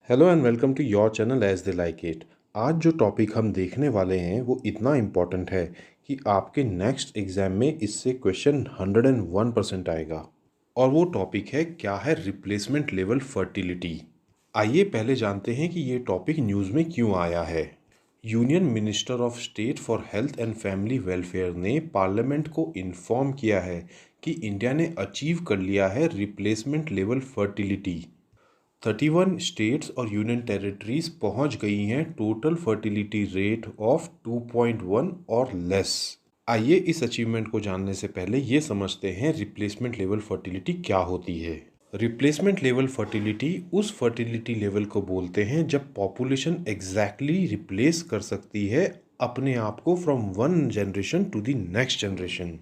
Hello and welcome to your channel as they like it. आज जो topic हम देखने वाले हैं वो इतना इम्पॉर्टेंट है कि आपके नेक्स्ट एग्ज़ाम में इससे क्वेश्चन 101% आएगा। और वो टॉपिक है क्या है रिप्लेसमेंट लेवल फर्टिलिटी। आइए पहले जानते हैं कि ये टॉपिक न्यूज़ में क्यों आया है। Union minister of state for health and family welfare ने पार्लियामेंट को इन्फॉर्म किया है कि इंडिया ने अचीव कर लिया है रिप्लेसमेंट लेवल फर्टिलिटी। 31 स्टेट्स और यूनियन टेरिटरीज पहुंच गई हैं टोटल फर्टिलिटी रेट ऑफ 2.1 और लेस। आइए इस अचीवमेंट को जानने से पहले ये समझते हैं रिप्लेसमेंट लेवल फर्टिलिटी क्या होती है। रिप्लेसमेंट लेवल फर्टिलिटी उस फर्टिलिटी लेवल को बोलते हैं जब पॉपुलेशन एग्जैक्टली रिप्लेस कर सकती है अपने आप को from one generation to the next generation.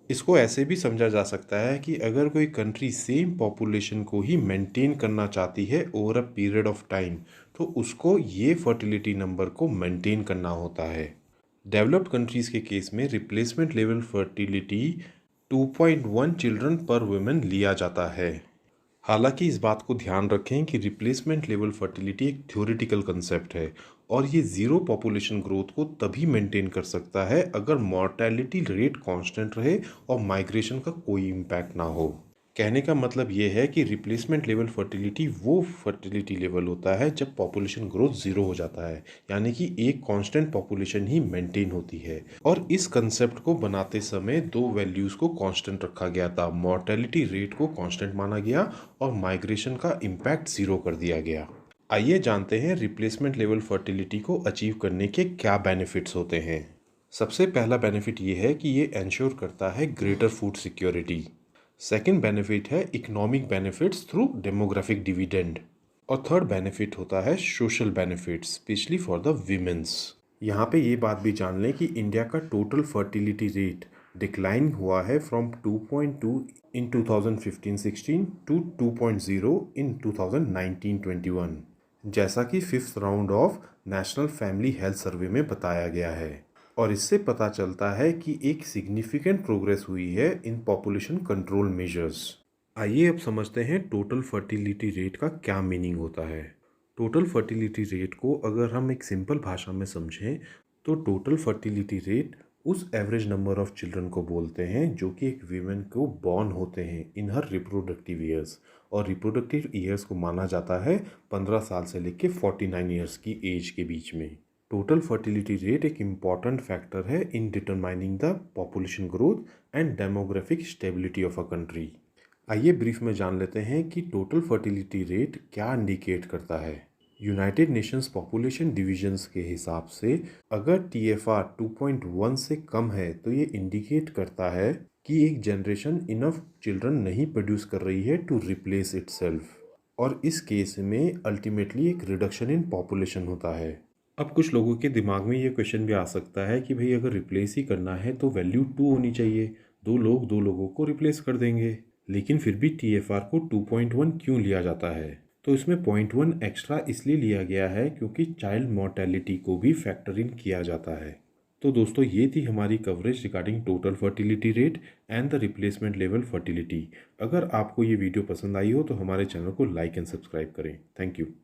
इसको ऐसे भी समझा जा सकता है कि अगर कोई कंट्री सेम पॉपुलेशन को ही मेंटेन करना चाहती है over a period of time तो उसको ये फर्टिलिटी नंबर को मेंटेन करना होता है। डेवलप्ड कंट्रीज़ के केस में रिप्लेसमेंट लेवल फर्टिलिटी 2.1 चिल्ड्रन पर वुमेन लिया जाता है। हालांकि इस बात को ध्यान रखें कि रिप्लेसमेंट लेवल फर्टिलिटी एक थ्योरेटिकल कंसेप्ट है और ये ज़ीरो पॉपुलेशन ग्रोथ को तभी मेंटेन कर सकता है अगर मॉर्टेलिटी रेट कांस्टेंट रहे और माइग्रेशन का कोई इम्पैक्ट ना हो। कहने का मतलब ये है कि रिप्लेसमेंट लेवल फर्टिलिटी वो फर्टिलिटी लेवल होता है जब पॉपुलेशन ग्रोथ ज़ीरो हो जाता है, यानी कि एक कांस्टेंट पॉपुलेशन ही मेंटेन होती है। और इस कंसेप्ट को बनाते समय दो वैल्यूज़ को कांस्टेंट रखा गया था, मॉर्टेलिटी रेट को कांस्टेंट माना गया और माइग्रेशन का इम्पैक्ट ज़ीरो कर दिया गया। आइए जानते हैं रिप्लेसमेंट लेवल फर्टिलिटी को अचीव करने के क्या बेनिफिट्स होते हैं। सबसे पहला बेनिफिट ये है कि ये इंश्योर करता है greater food security. Second benefit है economic benefits through demographic dividend. और थर्ड बेनिफिट होता है social benefits specially for the womens. यहाँ पे ये बात भी जान लें कि इंडिया का टोटल फर्टिलिटी रेट डिक्लाइन हुआ है फ्रॉम 2.2 इन 2015-16 टू 2.0 इन 2019-21, जैसा कि fifth round of national family health survey में बताया गया है। और इससे पता चलता है कि एक सिग्निफिकेंट प्रोग्रेस हुई है इन पॉपुलेशन कंट्रोल मेजर्स। आइए अब समझते हैं टोटल फर्टिलिटी रेट का क्या मीनिंग होता है। टोटल फर्टिलिटी रेट को अगर हम एक सिंपल भाषा में समझें तो टोटल फर्टिलिटी रेट उस एवरेज नंबर ऑफ चिल्ड्रन को बोलते हैं जो कि एक वीमेन को बॉर्न होते हैं इन हर रिप्रोडक्टिव ईयर्स। और रिप्रोडक्टिव ईयर्स को माना जाता है 15 साल से लेकर 49 ईयर्स की एज के बीच में। टोटल फर्टिलिटी रेट एक इम्पॉर्टेंट फैक्टर है in determining the population growth and demographic stability of a country. आइए ब्रीफ में जान लेते हैं कि टोटल फर्टिलिटी रेट क्या इंडिकेट करता है। यूनाइटेड नेशंस पॉपुलेशन डिवीजन्स के हिसाब से अगर TFR 2.1 से कम है तो ये इंडिकेट करता है कि एक जनरेशन इनफ चिल्ड्रन नहीं प्रोड्यूस कर रही है टू रिप्लेस इटसेल्फ। और इस केस में अल्टीमेटली एक रिडक्शन इन पॉपुलेशन होता है। अब कुछ लोगों के दिमाग में ये क्वेश्चन भी आ सकता है कि भाई अगर रिप्लेस ही करना है तो वैल्यू 2 होनी चाहिए, दो लोगों को रिप्लेस कर देंगे। लेकिन फिर भी TFR को 2.1 क्यों लिया जाता है? तो इसमें 0.1 एक्स्ट्रा इसलिए लिया गया है क्योंकि चाइल्ड मोर्टेलिटी को भी फैक्टर इन किया जाता है। तो दोस्तों ये थी हमारी coverage regarding total fertility rate and the replacement level fertility. अगर आपको ये वीडियो पसंद आई हो तो हमारे चैनल को लाइक एंड सब्सक्राइब करें। Thank you.